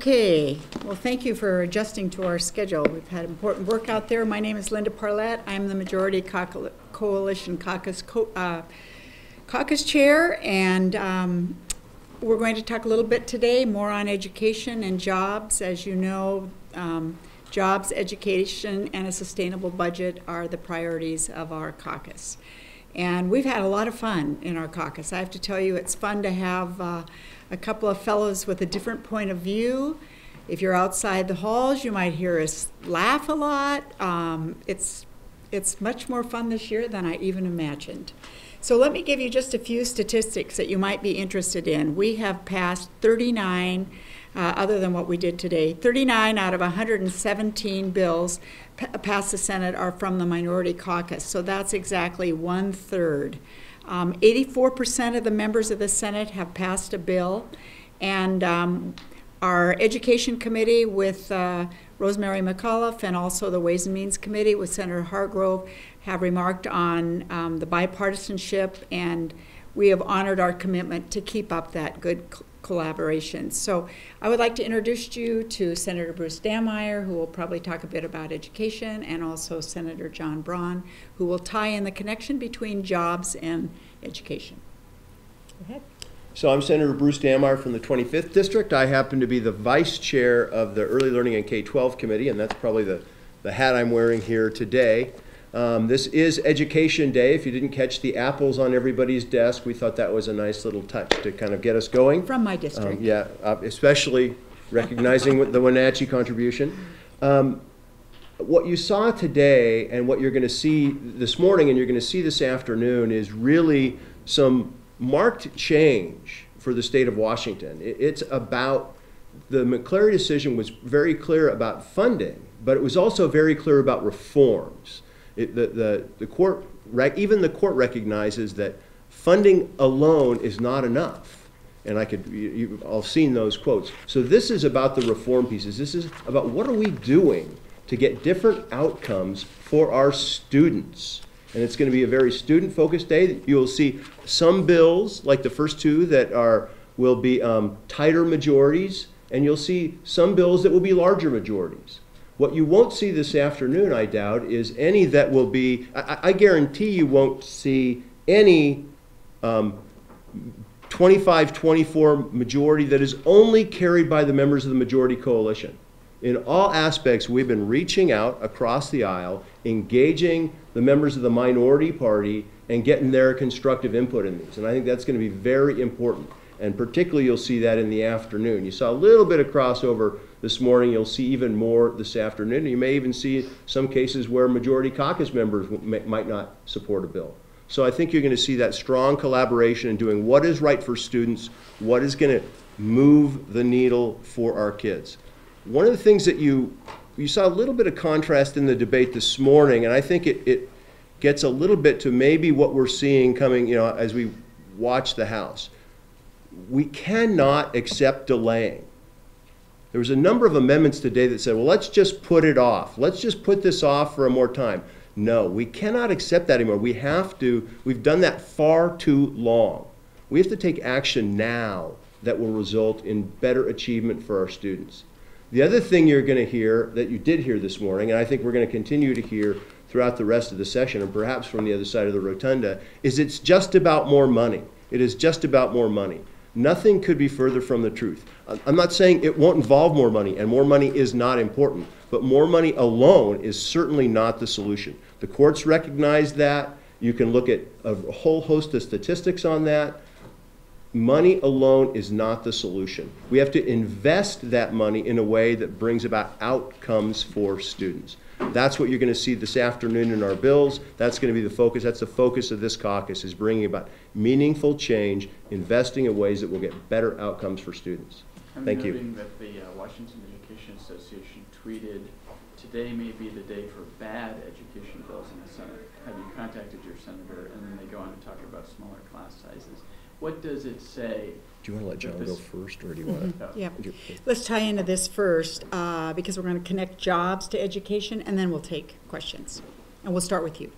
Okay, well, thank you for adjusting to our schedule. We've had important work out there. My name is Linda Parlette. I'm the Majority Coalition Caucus Chair, and we're going to talk a little bit today more on education and jobs. As you know, jobs, education, and a sustainable budget are the priorities of our caucus. And we've had a lot of fun in our caucus. I have to tell you, it's fun to have a couple of fellows with a different point of view. If you're outside the halls, you might hear us laugh a lot. It's much more fun this year than I even imagined. So let me give you just a few statistics that you might be interested in. We have passed 39, other than what we did today, 39 out of 117 bills passed the Senate are from the minority caucus. So that's exactly 1/3. 84% of the members of the Senate have passed a bill, and our Education Committee with Rosemary McAuliffe and also the Ways and Means Committee with Senator Hargrove have remarked on the bipartisanship, and we have honored our commitment to keep up that good collaboration. So I would like to introduce you to Senator Bruce Dammeier, who will probably talk a bit about education, and also Senator John Braun, who will tie in the connection between jobs and education. Go ahead. So I'm Senator Bruce Dammeier from the 25th District. I happen to be the Vice Chair of the Early Learning and K-12 Committee, and that's probably the hat I'm wearing here today. This is Education Day. If you didn't catch the apples on everybody's desk, we thought that was a nice little touch to kind of get us going. From my district. Yeah, especially recognizing the Wenatchee contribution. What you saw today and what you're going to see this morning and you're going to see this afternoon is really some marked change for the state of Washington. It's about, the McCleary decision was very clear about funding, but it was also very clear about reforms. The court, even the court recognizes that funding alone is not enough. And you've all seen those quotes. So this is about the reform pieces. This is about what are we doing to get different outcomes for our students. And it's going to be a very student-focused day. You'll see some bills, like the first two, that will be tighter majorities, and you'll see some bills that will be larger majorities. What you won't see this afternoon, I doubt, is any that will be, I guarantee you won't see any 25-24 majority that is only carried by the members of the majority coalition. In all aspects, we've been reaching out across the aisle, engaging the members of the minority party, and getting their constructive input in these. And I think that's going to be very important. And particularly, you'll see that in the afternoon. You saw a little bit of crossover this morning. You'll see even more this afternoon. You may even see some cases where majority caucus members might not support a bill. So I think you're going to see that strong collaboration in doing what is right for students, what is going to move the needle for our kids. One of the things that you saw a little bit of contrast in the debate this morning, and I think it gets a little bit to maybe what we're seeing coming, as we watch the House. We cannot accept delaying. There was a number of amendments today that said, well, let's just put it off. Let's just put this off for more time. No, we cannot accept that anymore. We've done that far too long. We have to take action now that will result in better achievement for our students. The other thing you're going to hear, that you did hear this morning, and I think we're going to continue to hear throughout the rest of the session, and perhaps from the other side of the rotunda, is it's just about more money. It is just about more money. Nothing could be further from the truth. I'm not saying it won't involve more money, and more money is not important, but more money alone is certainly not the solution. The courts recognize that. You can look at a whole host of statistics on that. Money alone is not the solution. We have to invest that money in a way that brings about outcomes for students. That's what you're going to see this afternoon in our bills. That's going to be the focus. That's the focus of this caucus, is bringing about meaningful change, investing in ways that will get better outcomes for students. Thank you. I'm noting that the Washington Education Association tweeted, today may be the day for bad education bills in the Senate. Have you contacted your senator? And then they go on to talk about smaller class sizes. What does it say? Do you want to let John go first, or do you want to? Yeah. Let's tie into this first, because we're going to connect jobs to education, and then we'll take questions. And we'll start with you.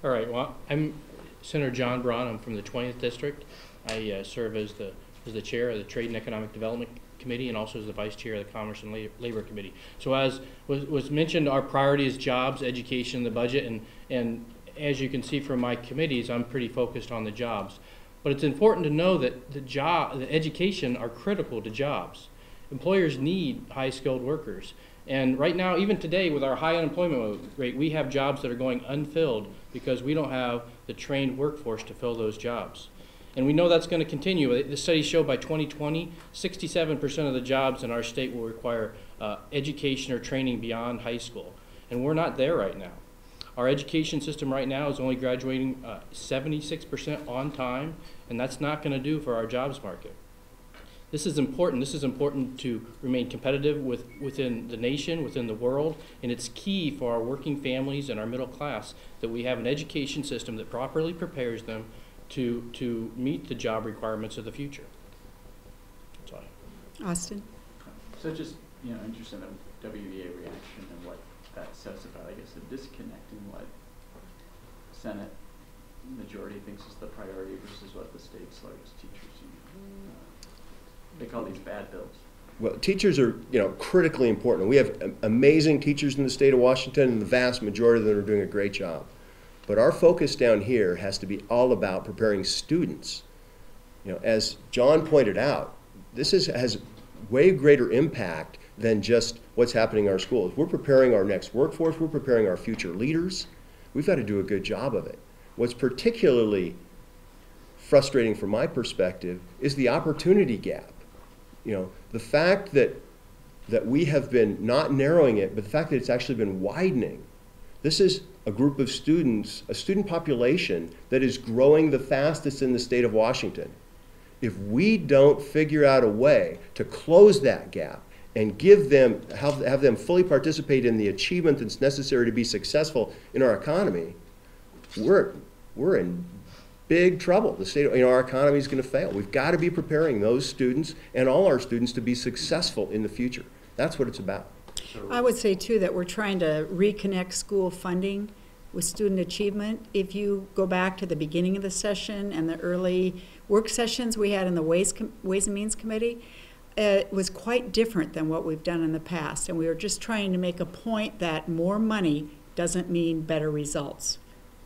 All right. Well, I'm Senator John Braun. I'm from the 20th District. I serve as the chair of the Trade and Economic Development Committee and also as the Vice Chair of the Commerce and Labor Committee. So as was mentioned, our priority is jobs, education, the budget, and as you can see from my committees, I'm pretty focused on the jobs. But it's important to know that the education are critical to jobs. Employers need high-skilled workers. And right now, even today, with our high unemployment rate, we have jobs that are going unfilled because we don't have the trained workforce to fill those jobs. And we know that's going to continue. The studies show by 2020, 67% of the jobs in our state will require education or training beyond high school. And we're not there right now. Our education system right now is only graduating 76% on time, and that's not going to do for our jobs market. This is important. This is important to remain competitive within the nation, within the world, and it's key for our working families and our middle class that we have an education system that properly prepares them to meet the job requirements of the future. That's all I have. Austin? So just, interested in the WEA reaction and what that says about, I guess, the disconnect in what Senate majority thinks is the priority versus what the state's largest teachers union. They call these bad bills. Well, teachers are, critically important. We have amazing teachers in the state of Washington, and the vast majority of them are doing a great job. But our focus down here has to be all about preparing students. As John pointed out, this has way greater impact than just what's happening in our schools. We're preparing our next workforce. We're preparing our future leaders. We've got to do a good job of it. What's particularly frustrating from my perspective is the opportunity gap. The fact that we have been not narrowing it, but the fact that it's actually been widening. This is a group of students, a student population that is growing the fastest in the state of Washington. If we don't figure out a way to close that gap and give them, have them fully participate in the achievement that's necessary to be successful in our economy, we're in big trouble. The state, our economy is going to fail. We've got to be preparing those students and all our students to be successful in the future. That's what it's about. I would say, too, that we're trying to reconnect school funding with student achievement. If you go back to the beginning of the session and the early work sessions we had in the Ways and Means Committee, it was quite different than what we've done in the past. And we were just trying to make a point that more money doesn't mean better results.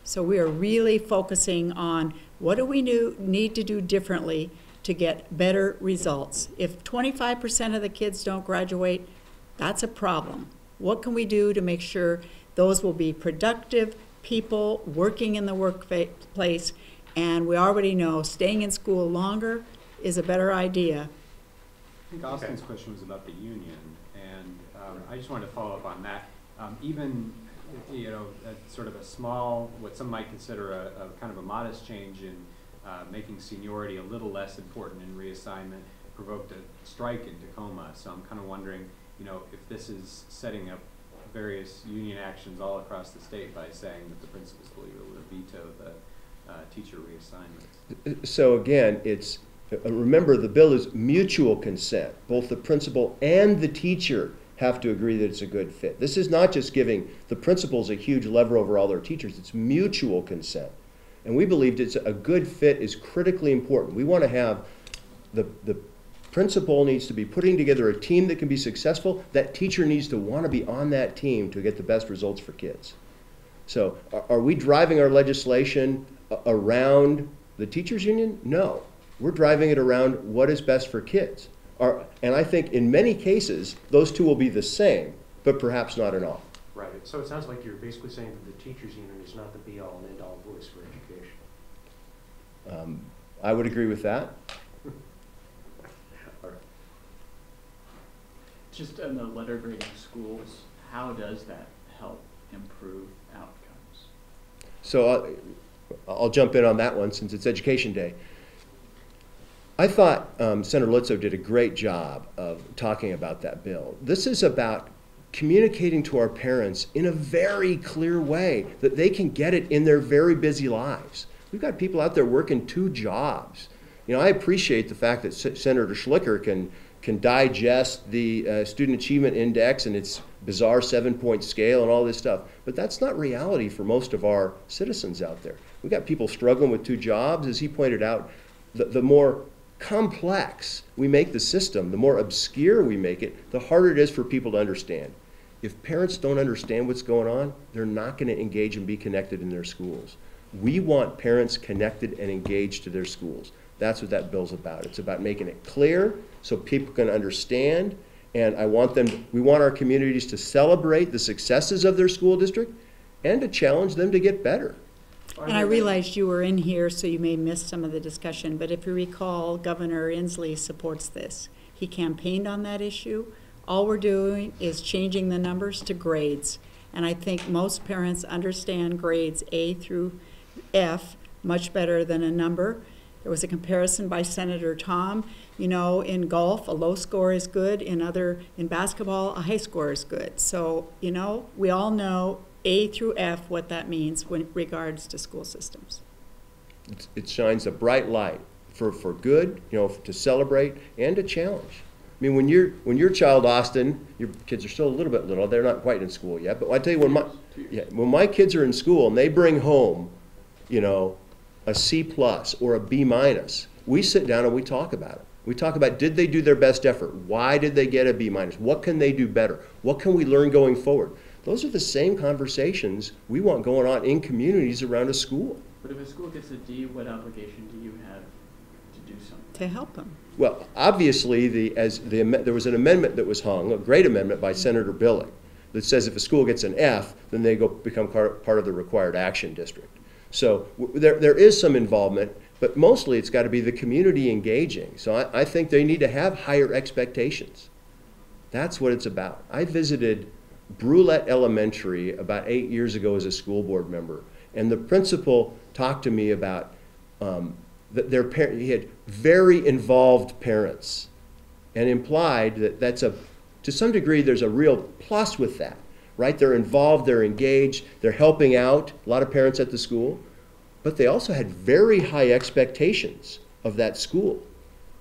So we are really focusing on what do we need to do differently to get better results. If 25% of the kids don't graduate, that's a problem. What can we do to make sure those will be productive people working in the workplace? And we already know staying in school longer is a better idea. I think Austin's question was about the union, and I just wanted to follow up on that. Even sort of a small, what some might consider a kind of a modest change in making seniority a little less important in reassignment provoked a strike in Tacoma. So I'm kind of wondering, if this is setting up various union actions all across the state by saying that the principals will be able to veto the teacher reassignments. So again, remember the bill is mutual consent. Both the principal and the teacher have to agree that it's a good fit. This is not just giving the principals a huge lever over all their teachers. It's mutual consent. And we believed a good fit is critically important. We want to have the principal needs to be putting together a team that can be successful. That teacher needs to want to be on that team to get the best results for kids. So are we driving our legislation around the teachers union? No. We're driving it around what is best for kids. And I think in many cases, those two will be the same, but perhaps not in all. Right. So it sounds like you're basically saying that the teachers union is not the be-all and end-all voice for education. I would agree with that. All right. Just in the letter grading schools, how does that help improve outcomes? So I'll jump in on that one since it's Education Day. I thought Senator Lizzo did a great job of talking about that bill. This is about communicating to our parents in a very clear way that they can get it in their very busy lives. We've got people out there working 2 jobs. I appreciate the fact that Senator Schlicker can digest the Student Achievement Index and its bizarre 7-point scale and all this stuff, but that's not reality for most of our citizens out there. We've got people struggling with 2 jobs. As he pointed out, the more complex we make the system, the more obscure we make it, the harder it is for people to understand. If parents don't understand what's going on, they're not going to engage and be connected in their schools. We want parents connected and engaged to their schools. That's what that bill's about. It's about making it clear so people can understand, and we want our communities to celebrate the successes of their school district and to challenge them to get better. And I realized you were in here, so you may miss some of the discussion, but if you recall, Governor Inslee supports this. He campaigned on that issue. All we're doing is changing the numbers to grades. And I think most parents understand grades A through F much better than a number. There was a comparison by Senator Tom. You know, in golf, a low score is good. In basketball, a high score is good. So, you know, we all know A through F, what that means when regards to school systems. It shines a bright light for good, you know, to celebrate and to challenge. I mean, when your child, Austin, your kids are still a little bit little, they're not quite in school yet, but I tell you, when my kids are in school and they bring home, you know, a C+ or a B-, we sit down and we talk about it. We talk about, did they do their best effort? Why did they get a B-? What can they do better? What can we learn going forward? Those are the same conversations we want going on in communities around a school. But if a school gets a D, what obligation do you have to do something? To help them. Well, obviously, there was an amendment that was hung, a great amendment by Senator Billig, that says if a school gets an F, then they become part of the required action district. So there is some involvement, but mostly it's got to be the community engaging. So I think they need to have higher expectations. That's what it's about. I visited Parlette Elementary about 8 years ago as a school board member, and the principal talked to me about that he had very involved parents, and implied that to some degree there's a real plus with that, right? They're involved, they're engaged, they're helping out, a lot of parents at the school, but they also had very high expectations of that school.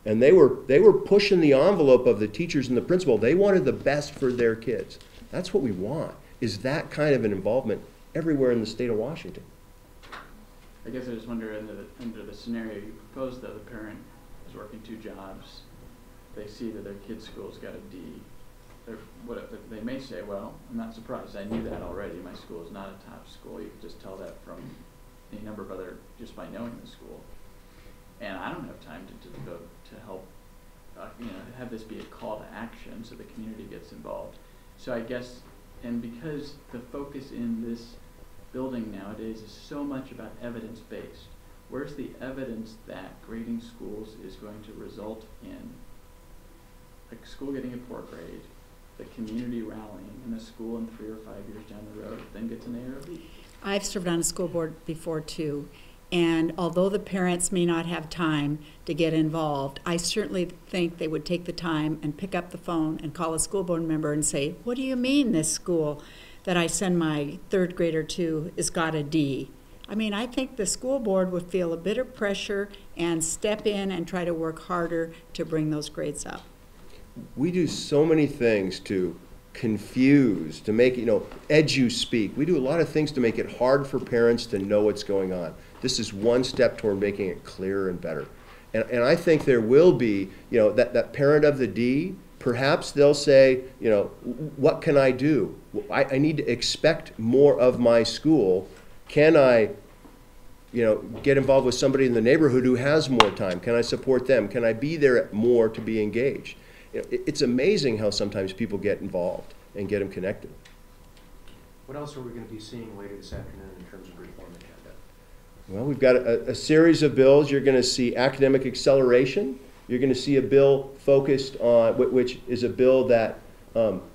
And they were pushing the envelope of the teachers and the principal. They wanted the best for their kids. That's what we want, is that kind of an involvement everywhere in the state of Washington. I guess I just wonder, under the scenario you proposed, that the parent is working 2 jobs, they see that their kid's school's got a D, they may say, well, I'm not surprised, I knew that already, my school is not a top school. You can just tell that from any number of other, just by knowing the school. And I don't have time to devote to help, have this be a call to action so the community gets involved. So I guess, and because the focus in this building nowadays is so much about evidence-based, where's the evidence that grading schools is going to result in a school getting a poor grade, the community rallying, and the school in 3 or 5 years down the road then gets an A or a B? I've served on a school board before too, and although the parents may not have time to get involved, I certainly think they would take the time and pick up the phone and call a school board member and say, what do you mean this school that I send my 3rd grader to has got a D? I mean, I think the school board would feel a bit of pressure and step in and try to work harder to bring those grades up. We do so many things to confuse, to make, edu-speak. We do a lot of things to make it hard for parents to know what's going on. This is one step toward making it clearer and better. And I think there will be, that parent of the D, perhaps they'll say, what can I do? I need to expect more of my school. Can I, get involved with somebody in the neighborhood who has more time? Can I support them? Can I be there more to be engaged? It's amazing how sometimes people get involved and get them connected. What else are we going to be seeing later this afternoon in terms of reform agenda? Well, we've got a series of bills. You're going to see academic acceleration. You're going to see a bill focused on, which is a bill that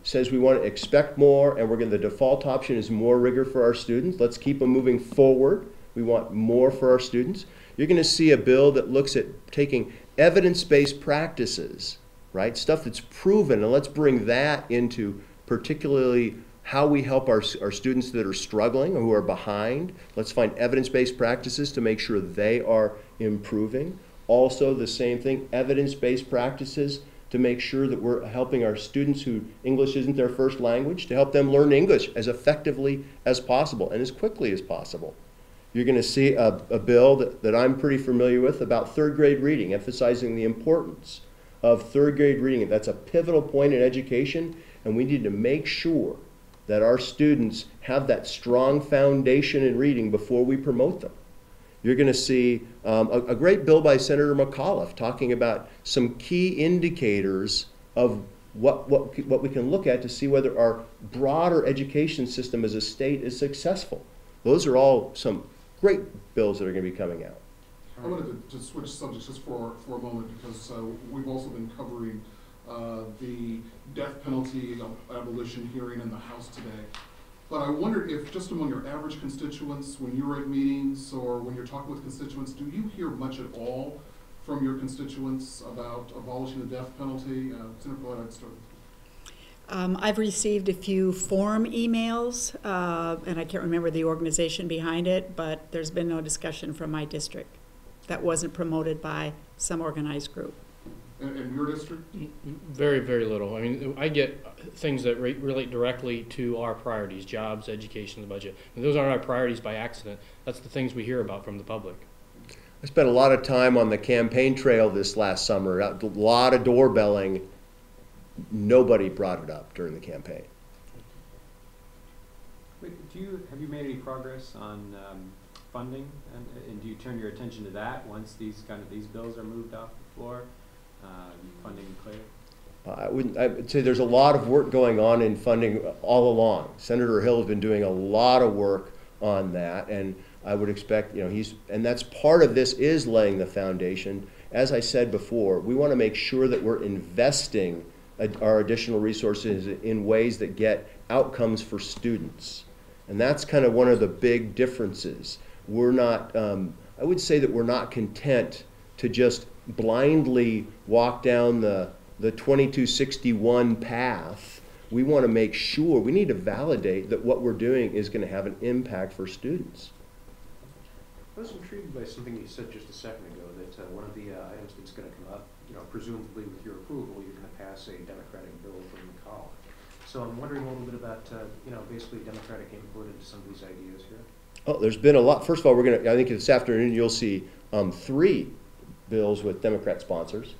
says we want to expect more, and the default option is more rigor for our students. Let's keep them moving forward. We want more for our students. You're going to see a bill that looks at taking evidence-based practices, right? Stuff that's proven, and let's bring that into particularly how we help our students that are struggling or who are behind. Let's find evidence-based practices to make sure they are improving. Also, the same thing, evidence-based practices to make sure that we're helping our students who English isn't their first language, to help them learn English as effectively as possible and as quickly as possible. You're going to see a bill that I'm pretty familiar with about third grade reading, emphasizing the importance of third grade reading. That's a pivotal point in education, and we need to make sure that our students have that strong foundation in reading before we promote them. You're going to see a great bill by Senator McAuliffe talking about some key indicators of what we can look at to see whether our broader education system as a state is successful. Those are all some great bills that are going to be coming out. I wanted to just switch subjects just for a moment, because we've also been covering the death penalty abolition hearing in the House today. But I wondered if just among your average constituents, when you're at meetings or when you're talking with constituents, do you hear much at all from your constituents about abolishing the death penalty? Senator Parlette, I'd start with you. I've received a few forum emails, and I can't remember the organization behind it, but there's been no discussion from my district. That wasn't promoted by some organized group. And your district? Very, very little. I mean, I get things that relate directly to our priorities, jobs, education, the budget. And those aren't our priorities by accident. That's the things we hear about from the public. I spent a lot of time on the campaign trail this last summer, a lot of doorbelling. Nobody brought it up during the campaign. Wait, have you made any progress on funding, and do you turn your attention to that once these bills are moved off the floor? Funding clear? I would say there's a lot of work going on in funding all along. Senator Hill has been doing a lot of work on that, and I would expect, and that's part of this, is laying the foundation. As I said before, we want to make sure that we're investing our additional resources in ways that get outcomes for students. And that's kind of one of the big differences. We're not, I would say that we're not content to just blindly walk down the 2261 path. We want to make sure, we need to validate that what we're doing is going to have an impact for students. I was intrigued by something you said just a second ago, that one of the items that's going to come up, presumably with your approval, you're going to pass a Democratic bill from McCall. So I'm wondering a little bit about, basically Democratic input into some of these ideas here. Oh, there's been a lot. First of all, I think this afternoon you'll see 3 bills with Democrat sponsors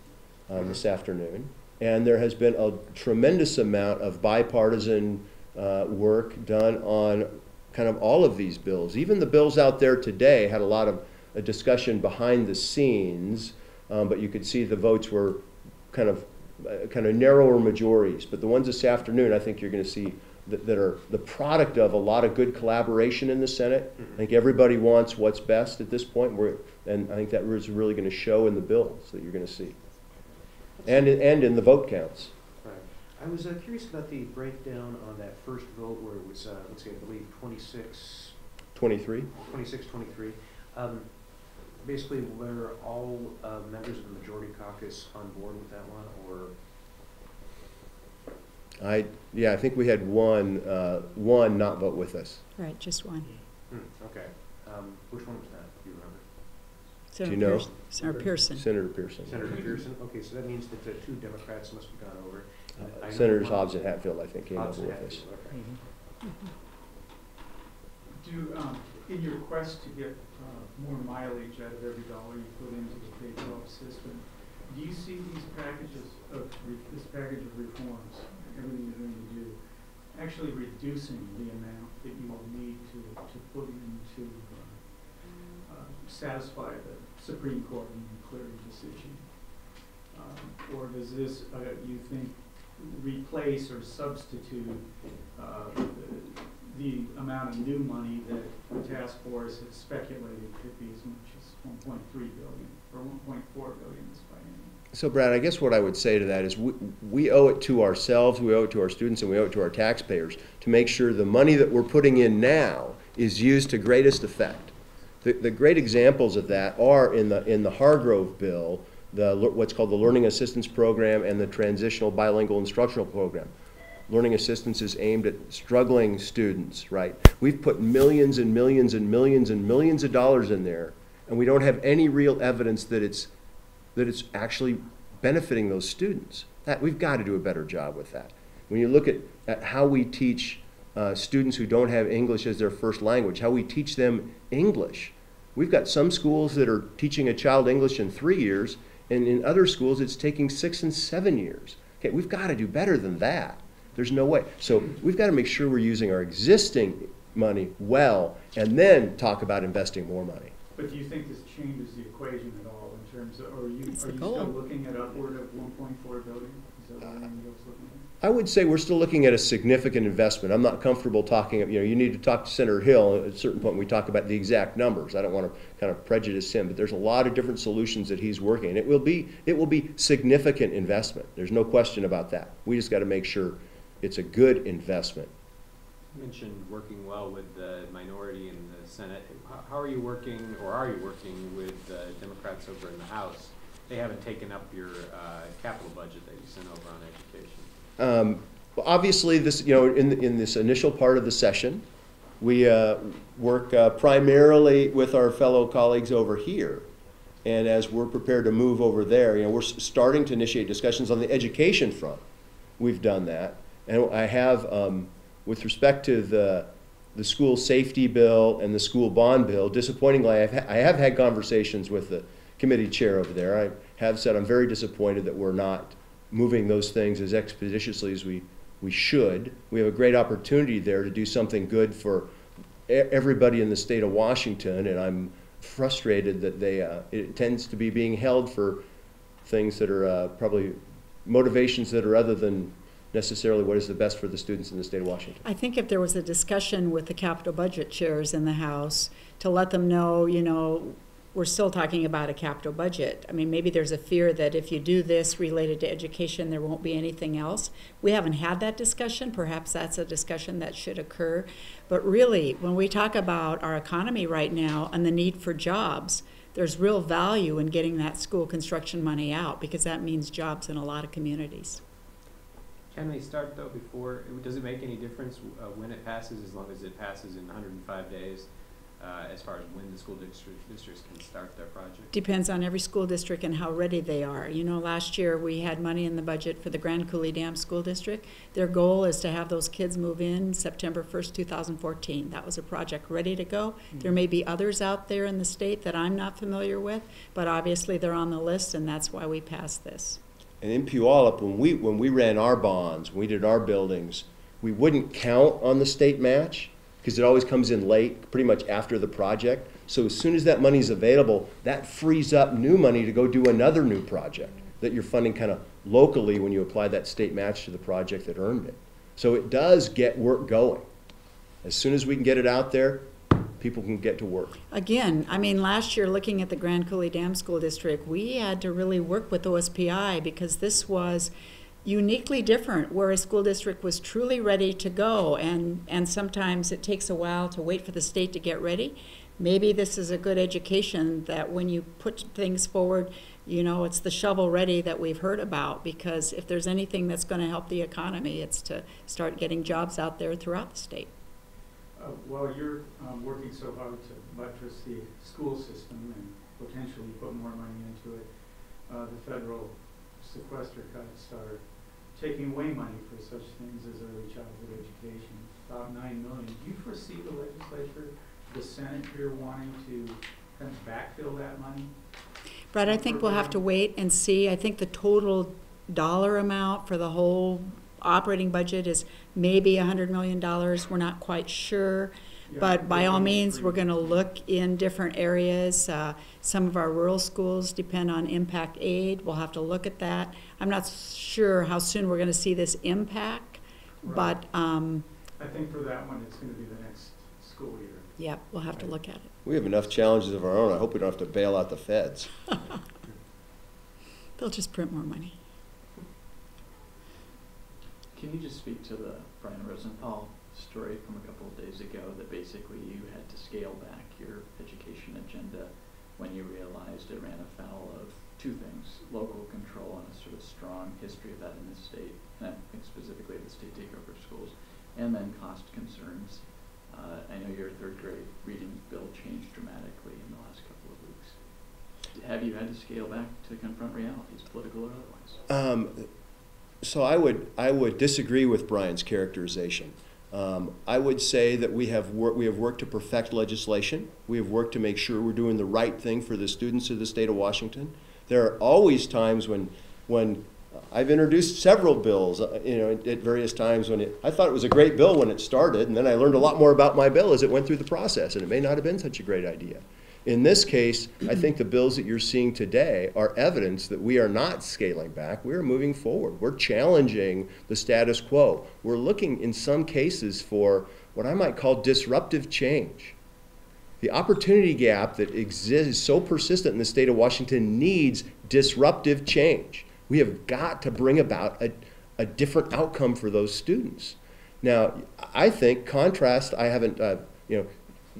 this afternoon. And there has been a tremendous amount of bipartisan work done on kind of all of these bills. Even the bills out there today had a lot of a discussion behind the scenes, but you could see the votes were kind of narrower majorities. But the ones this afternoon, I think you're going to see that are the product of a lot of good collaboration in the Senate. I think everybody wants what's best at this point, and I think that is really going to show in the bills that you're going to see, and in the vote counts. Right. I was curious about the breakdown on that first vote where it was, let's see, I believe 23. 23. Basically, were all members of the majority caucus on board with that one, or? I think we had one not vote with us. Right, just one. Okay. Which one was that? Do you remember? Senator Do you know? Pearson. Senator Pearson. Senator Pearson. Senator Pearson? Okay, so that means that 2 Democrats must have gone over. Senators Hobbs and Hatfield, I think, came over with us. Okay. In your quest to get more mileage out of every dollar you put into the K-12 system, do you see these this package of reforms, everything you're going to do, actually reducing the amount that you will need to put in to satisfy the Supreme Court and McCleary decision? Or does this, you think, replace or substitute the amount of new money that the task force has speculated could be as much as 1.3 billion or 1.4 billion this biennium? So, Brad, I guess what I would say to that is we owe it to ourselves, we owe it to our students, and we owe it to our taxpayers to make sure the money that we're putting in now is used to greatest effect. The great examples of that are in the Hargrove bill, what's called the Learning Assistance Program and the Transitional Bilingual Instructional Program. Learning assistance is aimed at struggling students, right? We've put millions and millions and millions and millions of dollars in there, and we don't have any real evidence that it's actually benefiting those students. We've got to do a better job with that. When you look at how we teach students who don't have English as their first language, how we teach them English. We've got some schools that are teaching a child English in 3 years, and in other schools it's taking 6 and 7 years. Okay, we've got to do better than that. There's no way. So we've got to make sure we're using our existing money well, and then talk about investing more money. But do you think this changes the equation at all in terms of, or are you It's the still goal. looking at upward of 1.4 billion? Is that what you're looking at? I would say we're still looking at a significant investment. I'm not comfortable talking, you need to talk to Senator Hill at a certain point when we talk about the exact numbers. I don't want to kind of prejudice him, but there's a lot of different solutions that he's working. And it will be significant investment. There's no question about that. We just got to make sure it's a good investment. You mentioned working well with the minority in the Senate. How are you working, or are you working with the Democrats over in the House? They haven't taken up your capital budget that you sent over on education. Well, obviously, this, in this initial part of the session, we work primarily with our fellow colleagues over here. And as we're prepared to move over there, we're starting to initiate discussions on the education front. We've done that. And I have, with respect to the school safety bill and the school bond bill, disappointingly, I have had conversations with the committee chair over there. I have said I'm very disappointed that we're not moving those things as expeditiously as we should. We have a great opportunity there to do something good for everybody in the state of Washington, and I'm frustrated that it tends to be being held for things that are probably motivations that are other than necessarily what is the best for the students in the state of Washington. I think if there was a discussion with the capital budget chairs in the House to let them know, we're still talking about a capital budget. I mean, maybe there's a fear that if you do this related to education, there won't be anything else. We haven't had that discussion. Perhaps that's a discussion that should occur. But really, when we talk about our economy right now and the need for jobs, there's real value in getting that school construction money out, because that means jobs in a lot of communities. Can they start, though, before, does it make any difference when it passes, as long as it passes in 105 days, as far as when the school districts can start their project? Depends on every school district and how ready they are. Last year we had money in the budget for the Grand Coulee Dam School District. Their goal is to have those kids move in September 1st, 2014. That was a project ready to go. There may be others out there in the state that I'm not familiar with, but obviously they're on the list, and that's why we passed this. And in Puyallup, when we ran our bonds, when we did our buildings, we wouldn't count on the state match because it always comes in late, pretty much after the project. So as soon as that money's available, that frees up new money to go do another new project that you're funding kind of locally when you apply that state match to the project that earned it. So it does get work going. As soon as we can get it out there, people can get to work. Again, I mean, last year, looking at the Grand Coulee Dam School District, we had to really work with OSPI because this was uniquely different, where a school district was truly ready to go, and sometimes it takes a while to wait for the state to get ready. Maybe this is a good education that when you put things forward, it's the shovel ready that we've heard about, because if there's anything that's going to help the economy, it's to start getting jobs out there throughout the state. While you're working so hard to buttress the school system and potentially put more money into it, the federal sequester cuts are taking away money for such things as early childhood education, about $9 million. Do you foresee the legislature, the Senate here, wanting to kind of backfill that money? Brad, I think we'll have to wait and see. I think the total dollar amount for the whole operating budget is maybe $100 million. We're not quite sure. But by all means, we're going to look in different areas. Some of our rural schools depend on impact aid. We'll have to look at that. I'm not sure how soon we're going to see this impact, but I think for that one, it's going to be the next school year. Yeah, we'll have to look at it. We have enough challenges of our own. I hope we don't have to bail out the feds. They'll just print more money. Can you just speak to the Brian Rosenthal story from a couple of days ago, that basically you had to scale back your education agenda when you realized it ran afoul of two things: local control and a sort of strong history of that in the state, and I think specifically the state takeover of schools, and then cost concerns. I know your third grade reading bill changed dramatically in the last couple of weeks. Have you had to scale back to confront realities, political or otherwise? So I would disagree with Brian's characterization. I would say that we have worked to perfect legislation. We have worked to make sure we're doing the right thing for the students of the state of Washington. There are always times when I've introduced several bills, at various times when I thought it was a great bill when it started, and then I learned a lot more about my bill as it went through the process, and it may not have been such a great idea. In this case, I think the bills that you're seeing today are evidence that we are not scaling back. We're moving forward. We're challenging the status quo. We're looking in some cases for what I might call disruptive change. The opportunity gap that exists is so persistent in the state of Washington needs disruptive change. We have got to bring about a different outcome for those students. Now, I think contrast, I haven't,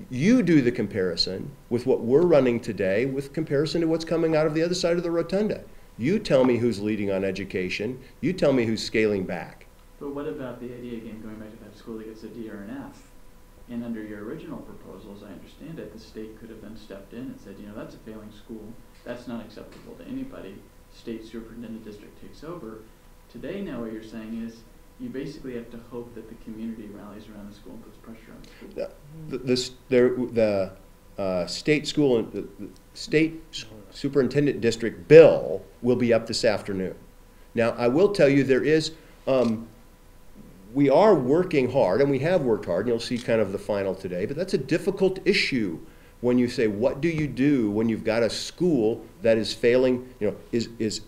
you do the comparison with what we're running today with comparison to what's coming out of the other side of the rotunda. You tell me who's leading on education. You tell me who's scaling back. But what about the idea, again, going back to that school that gets a D or an F? And under your original proposals, I understand it, the state could have then stepped in and said, that's a failing school. That's not acceptable to anybody. State superintendent district takes over. Today, now what you're saying is you basically have to hope that the community rallies around the school and puts pressure on the school. The state school and the state superintendent district bill will be up this afternoon. Now, I will tell you there is, we are working hard, and we have worked hard, and you'll see kind of the final today, but that's a difficult issue when you say, what do you do when you've got a school that is failing, is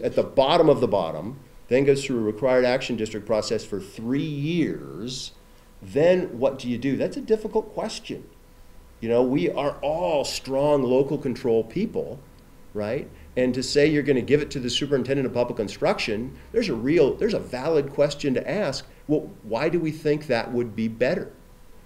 at the bottom of the bottom, then goes through a required action district process for 3 years, then what do you do? That's a difficult question. We are all strong local control people, right? And to say you're going to give it to the superintendent of public instruction, there's a valid question to ask. Well, why do we think that would be better?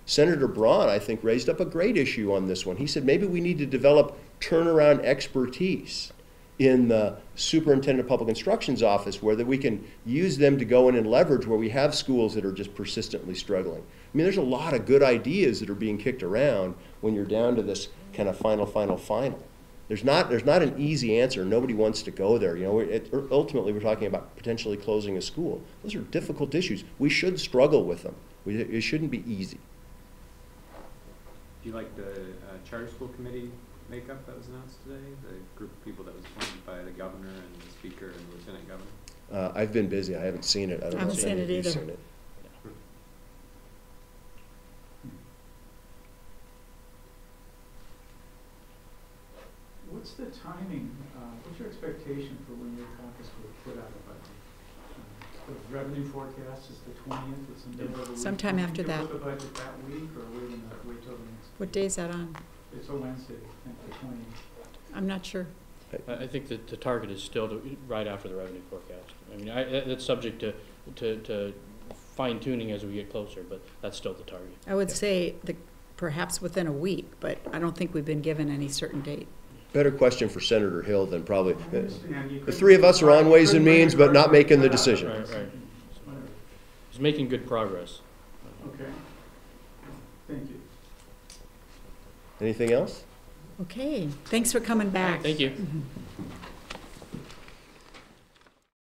Senator Braun, I think, raised up a great issue on this one. He said maybe we need to develop turnaround expertise in the superintendent of public instruction's office where that we can use them to go in and leverage where we have schools that are just persistently struggling. I mean, there's a lot of good ideas that are being kicked around when you're down to this kind of final. There's not an easy answer. Nobody wants to go there. Ultimately, we're talking about potentially closing a school. Those are difficult issues. We should struggle with them. It shouldn't be easy. Do you like the charter school committee makeup that was announced today? The group of people that was appointed by the governor and the speaker and the lieutenant governor? I've been busy. I haven't seen it. I haven't seen it either. Seen it. What's the timing, what's your expectation for when your caucus will put out a budget? The revenue forecast is the 20th, it's in the middle of the week. Sometime after that. Can you put the budget that week, or are we going to wait till the next? What day is that on? It's a Wednesday, I think, the 20th. I'm not sure. I think that the target is still right after the revenue forecast. I mean, that's subject to fine tuning as we get closer, but that's still the target. I would say perhaps within a week, but I don't think we've been given any certain date. Better question for Senator Hill than probably. The three of us are on Ways and Means, but not making the decision. Right. He's making good progress. Okay. Thank you. Anything else? Okay, thanks for coming back. Thank you. Mhm.